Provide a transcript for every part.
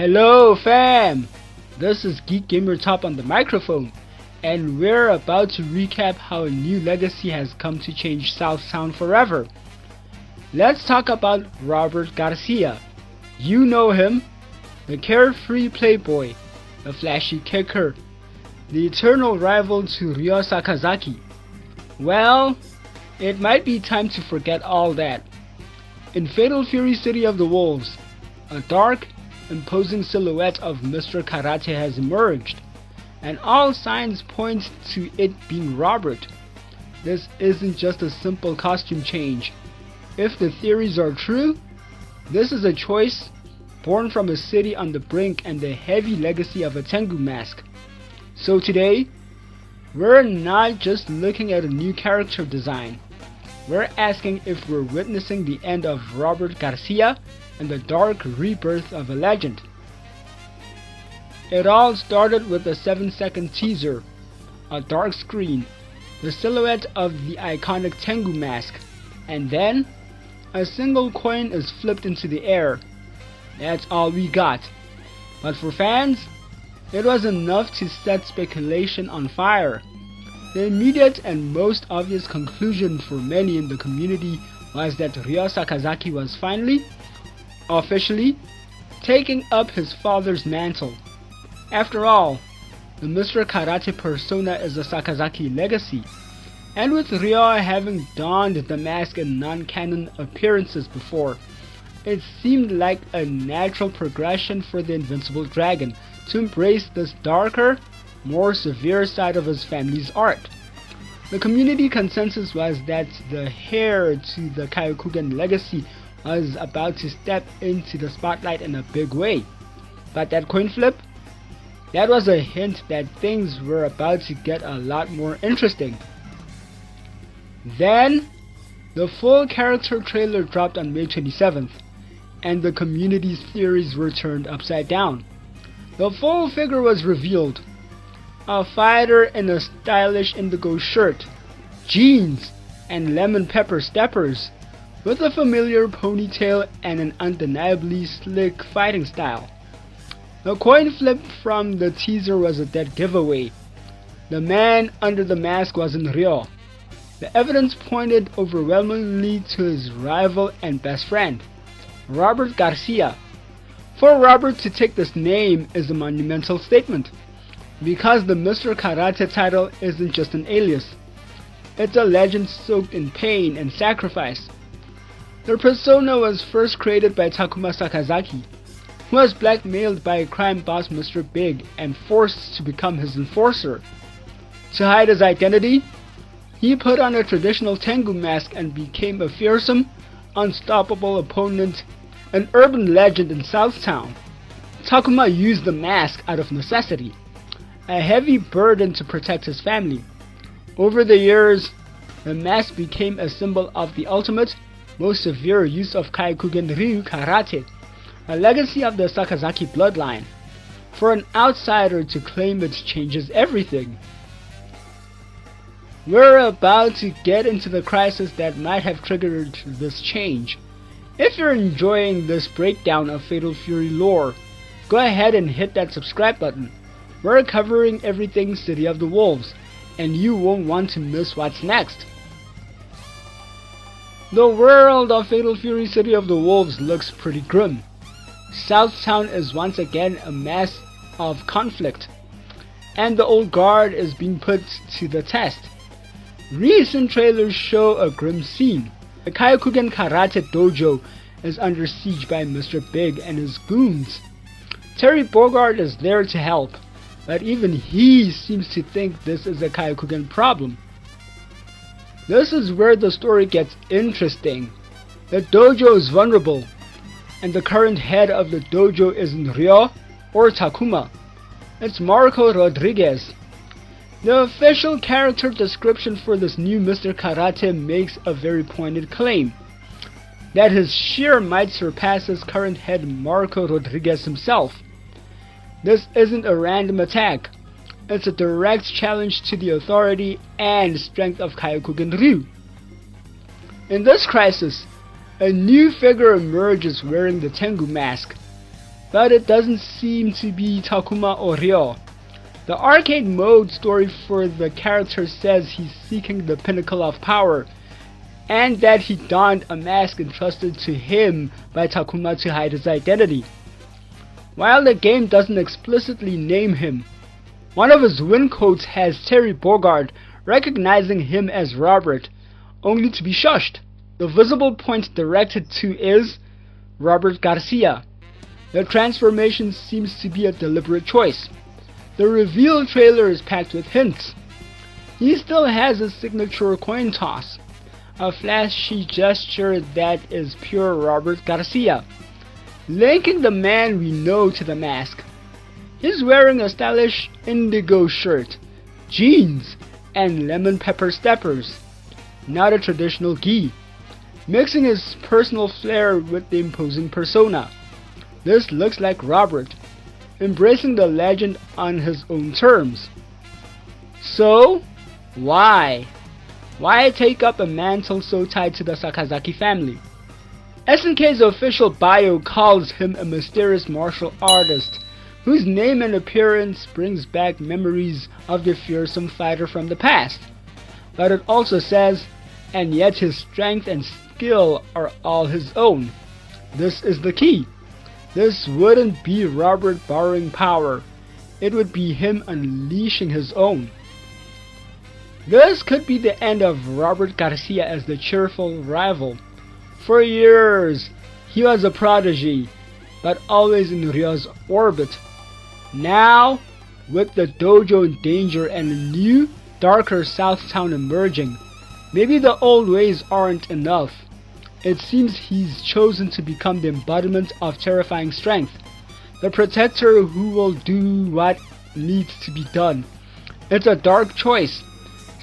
Hello fam! This is GeekGhostGamerTop on the microphone, and we're about to recap how a new legacy has come to change Southtown forever. Let's talk about Robert Garcia. You know him, the carefree playboy, the flashy kicker, the eternal rival to Ryo Sakazaki. Well, it might be time to forget all that. In Fatal Fury City of the Wolves, a dark, imposing silhouette of Mr. Karate has emerged, and all signs point to it being Robert. This isn't just a simple costume change. If the theories are true, this is a choice born from a city on the brink and the heavy legacy of a Tengu mask. So today, we're not just looking at a new character design. We're asking if we're witnessing the end of Robert Garcia and the dark rebirth of a legend. It all started with a 7-second teaser, a dark screen, the silhouette of the iconic Tengu mask, and then a single coin is flipped into the air. That's all we got. But for fans, it was enough to set speculation on fire. The immediate and most obvious conclusion for many in the community was that Ryo Sakazaki was finally, officially, taking up his father's mantle. After all, the Mr. Karate persona is a Sakazaki legacy, and with Ryo having donned the mask in non-canon appearances before, it seemed like a natural progression for the Invincible Dragon to embrace this darker, more severe side of his family's art. The community consensus was that the heir to the Kyokugen legacy was about to step into the spotlight in a big way. But that coin flip? That was a hint that things were about to get a lot more interesting. Then, the full character trailer dropped on May 27th, and the community's theories were turned upside down. The full figure was revealed. A fighter in a stylish indigo shirt, jeans, and lemon pepper steppers, with a familiar ponytail and an undeniably slick fighting style. The coin flip from the teaser was a dead giveaway. The man under the mask wasn't Ryo. The evidence pointed overwhelmingly to his rival and best friend, Robert Garcia. For Robert to take this name is a monumental statement, because the Mr. Karate title isn't just an alias. It's a legend soaked in pain and sacrifice. The persona was first created by Takuma Sakazaki, who was blackmailed by crime boss Mr. Big and forced to become his enforcer. To hide his identity, he put on a traditional Tengu mask and became a fearsome, unstoppable opponent, an urban legend in Southtown. Takuma used the mask out of necessity, a heavy burden to protect his family. Over the years, the mask became a symbol of the ultimate, most severe use of Kyokugenryu Karate, a legacy of the Sakazaki bloodline. For an outsider to claim it changes everything. We're about to get into the crisis that might have triggered this change. If you're enjoying this breakdown of Fatal Fury lore, go ahead and hit that subscribe button. We're covering everything City of the Wolves, and you won't want to miss what's next. The world of Fatal Fury City of the Wolves looks pretty grim. Southtown is once again a mess of conflict, and the old guard is being put to the test. Recent trailers show a grim scene. The Kyokugen Karate dojo is under siege by Mr. Big and his goons. Terry Bogard is there to help, but even he seems to think this is a Kyokugen problem. This is where the story gets interesting. The dojo is vulnerable, and the current head of the dojo isn't Ryo or Takuma. It's Marco Rodriguez. The official character description for this new Mr. Karate makes a very pointed claim, that his sheer might surpasses current head Marco Rodriguez himself. This isn't a random attack. It's a direct challenge to the authority and strength of Kyokugenryu. In this crisis, a new figure emerges wearing the Tengu mask. but it doesn't seem to be Takuma or Ryo. The arcade mode story for the character says he's seeking the pinnacle of power, and that he donned a mask entrusted to him by Takuma to hide his identity. While the game doesn't explicitly name him, one of his win quotes has Terry Bogard recognizing him as Robert, only to be shushed. The visible point directed to is Robert Garcia. The transformation seems to be a deliberate choice. The reveal trailer is packed with hints. He still has his signature coin toss, a flashy gesture that is pure Robert Garcia, linking the man we know to the mask. He's wearing a stylish indigo shirt, jeans, and lemon pepper steppers, not a traditional gi, mixing his personal flair with the imposing persona. This looks like Robert, embracing the legend on his own terms. So, why? Why take up a mantle so tied to the Sakazaki family? SNK's official bio calls him a mysterious martial artist, whose name and appearance brings back memories of the fearsome fighter from the past. But it also says, and yet his strength and skill are all his own. This is the key. This wouldn't be Robert borrowing power, it would be him unleashing his own. This could be the end of Robert Garcia as the cheerful rival. For years, he was a prodigy, but always in Ryo's orbit. Now, with the dojo in danger and a new, darker South Town emerging, maybe the old ways aren't enough. It seems he's chosen to become the embodiment of terrifying strength, the protector who will do what needs to be done. It's a dark choice,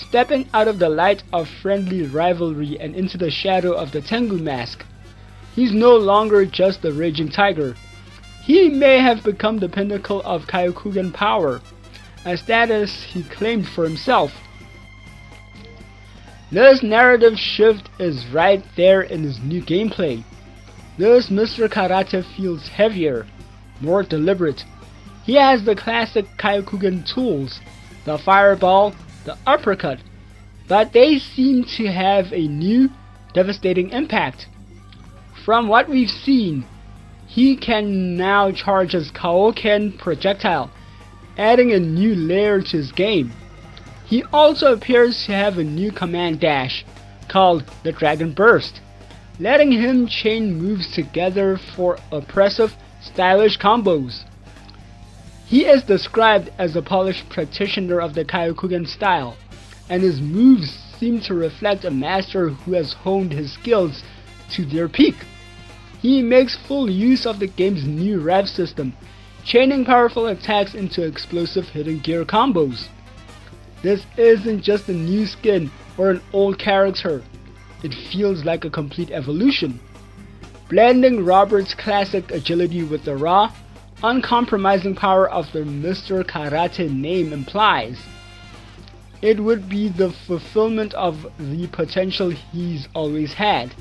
stepping out of the light of friendly rivalry and into the shadow of the Tengu mask. He's no longer just the raging tiger. He may have become the pinnacle of Kyokugen power, a status he claimed for himself. This narrative shift is right there in his new gameplay. This Mr. Karate feels heavier, more deliberate. He has the classic Kyokugen tools, the fireball, the uppercut, but they seem to have a new, devastating impact. From what we've seen, he can now charge his Kaoken projectile, adding a new layer to his game. He also appears to have a new command dash, called the Dragon Burst, letting him chain moves together for oppressive, stylish combos. He is described as a polished practitioner of the Kyokugen style, and his moves seem to reflect a master who has honed his skills to their peak. He makes full use of the game's new rev system, chaining powerful attacks into explosive hidden gear combos. This isn't just a new skin or an old character, it feels like a complete evolution, blending Robert's classic agility with the raw, uncompromising power of the Mr. Karate name implies. It would be the fulfillment of the potential he's always had.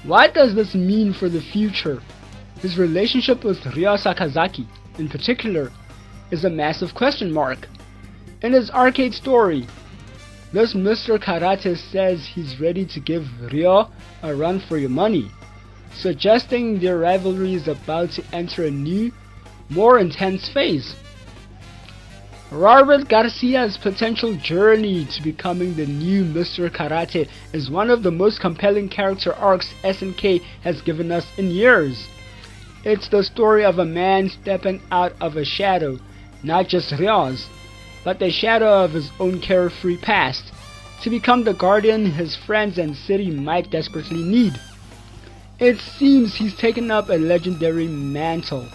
What does this mean for the future? His relationship with Ryo Sakazaki, in particular, is a massive question mark. In his arcade story, this Mr. Karate says he's ready to give Ryo a run for your money, suggesting their rivalry is about to enter a new, more intense phase. Robert Garcia's potential journey to becoming the new Mr. Karate is one of the most compelling character arcs SNK has given us in years. It's the story of a man stepping out of a shadow, not just Ryo's, but the shadow of his own carefree past, to become the guardian his friends and city might desperately need. It seems he's taken up a legendary mantle,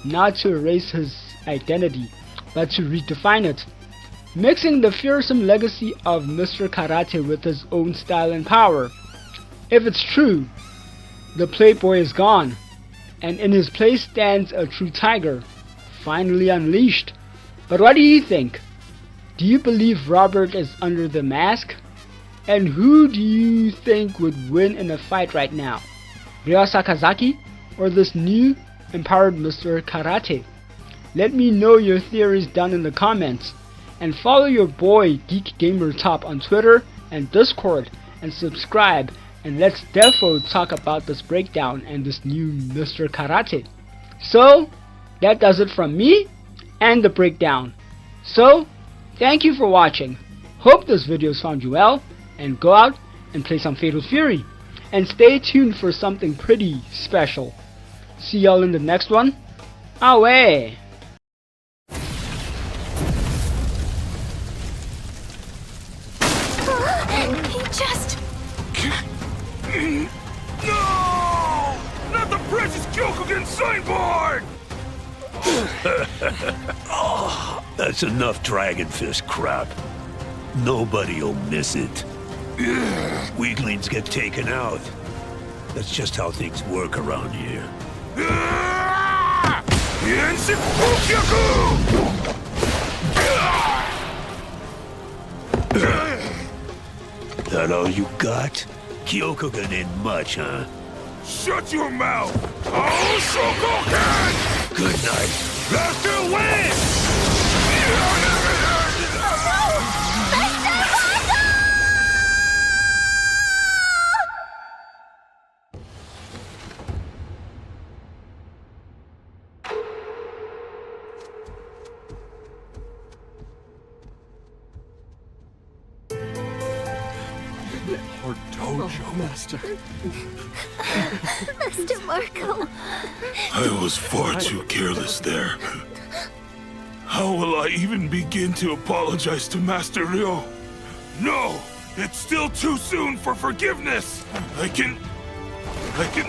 not to erase his identity, but to redefine it, mixing the fearsome legacy of Mr. Karate with his own style and power. If it's true, the playboy is gone, and in his place stands a true tiger, finally unleashed. But what do you think? Do you believe Robert is under the mask? And who do you think would win in a fight right now? Ryo Sakazaki or this new, empowered Mr. Karate? Let me know your theories down in the comments. And follow your boy GeekGhostGamerTop on Twitter and Discord, and subscribe, and let's defo talk about this breakdown and this new Mr. Karate. So, that does it from me and the breakdown. So, thank you for watching. Hope this video found you well, and go out and play some Fatal Fury. And stay tuned for something pretty special. See y'all in the next one. Away! He just... No! Not the precious Kyokugen signboard! Oh, that's enough Dragon Fist crap. Nobody'll miss it. Weaklings get taken out. That's just how things work around here. That all you got? Kyokugen ain't much, huh? Shut your mouth! Oh, Shogoken! Good night. Master wins! Our dojo. Master. Master Marco. I was far too careless there. How will I even begin to apologize to Master Ryo? No! It's still too soon for forgiveness! I can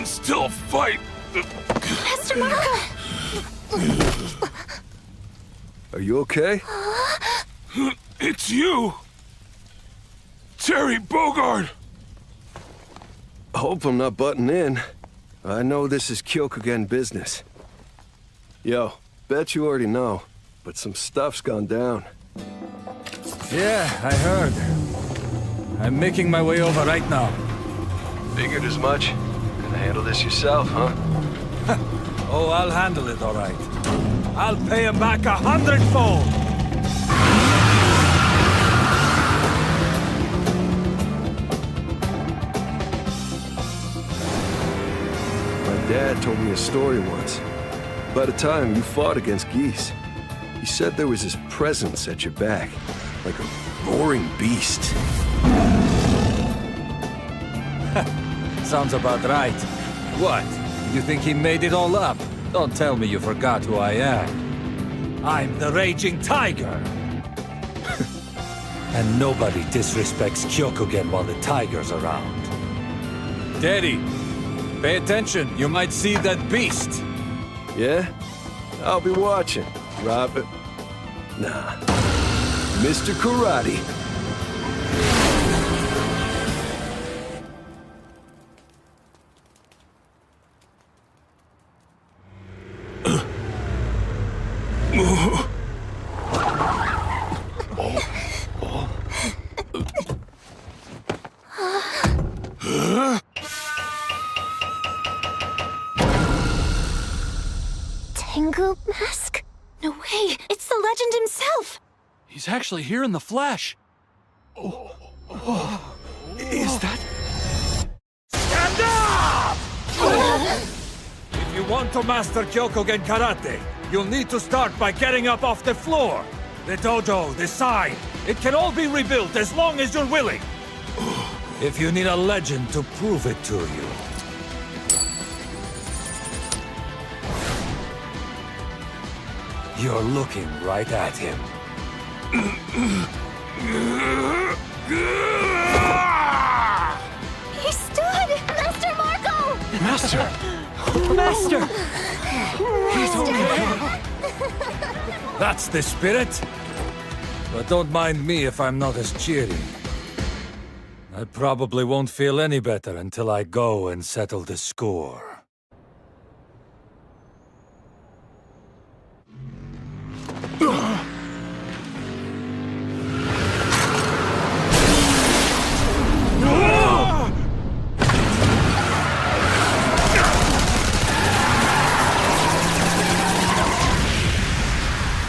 still fight! Master Marco. Are you okay? It's you! Terry Bogard! Hope I'm not butting in. I know this is Kyokugen business. Yo, bet you already know, but some stuff's gone down. Yeah, I heard. I'm making my way over right now. Figured as much. Gonna handle this yourself, huh? Oh, I'll handle it all right. I'll pay him back 100-fold! Dad told me a story once. About a time you fought against geese. He said there was his presence at your back, like a roaring beast. Sounds about right. What? You think he made it all up? Don't tell me you forgot who I am. I'm the Raging Tiger! And nobody disrespects Kyokugen while the tiger's around. Daddy! Pay attention, you might see that beast. Yeah? I'll be watching, Robert. Nah. Mr. Karate. Tengu mask? No way! It's the legend himself! He's actually here in the flesh. Is that... Stand up! If you want to master Kyokugen Karate, you'll need to start by getting up off the floor. The dojo, the sign, it can all be rebuilt as long as you're willing. If you need a legend to prove it to you. You're looking right at him. He stood! Master Marco! Master! Master! He's okay. That's the spirit. But don't mind me if I'm not as cheery. I probably won't feel any better until I go and settle the score.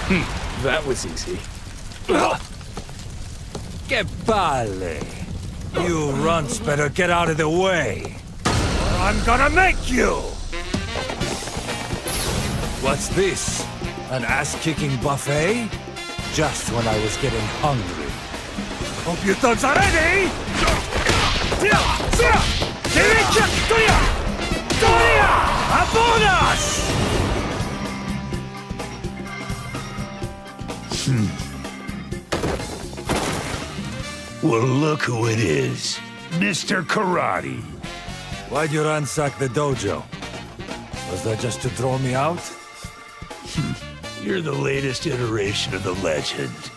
That was easy. Que vale. You runts better get out of the way. Or I'm gonna make you! What's this? An ass-kicking buffet? Just when I was getting hungry. Hope you thugs are ready! A bonus! Well, look who it is. Mr. Karate. Why'd you ransack the dojo? Was that just to throw me out? You're the latest iteration of the legend.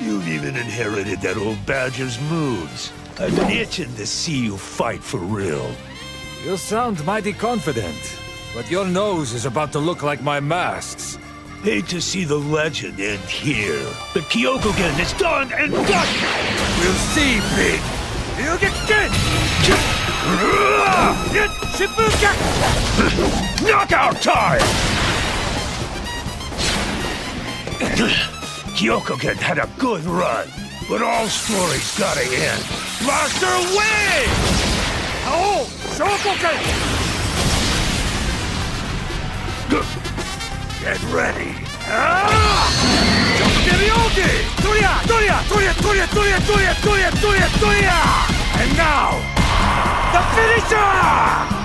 You've even inherited that old badger's moves. I've been itching to see you fight for real. You sound mighty confident, but your nose is about to look like my masks. Hate to see the legend end here. The Kyokugen is done and dusted! We'll see, pig! You get Knockout time! Kyokugen had a good run, but all stories gotta end. Master win! Oh! Shokugen! Get ready! And now, the finisher!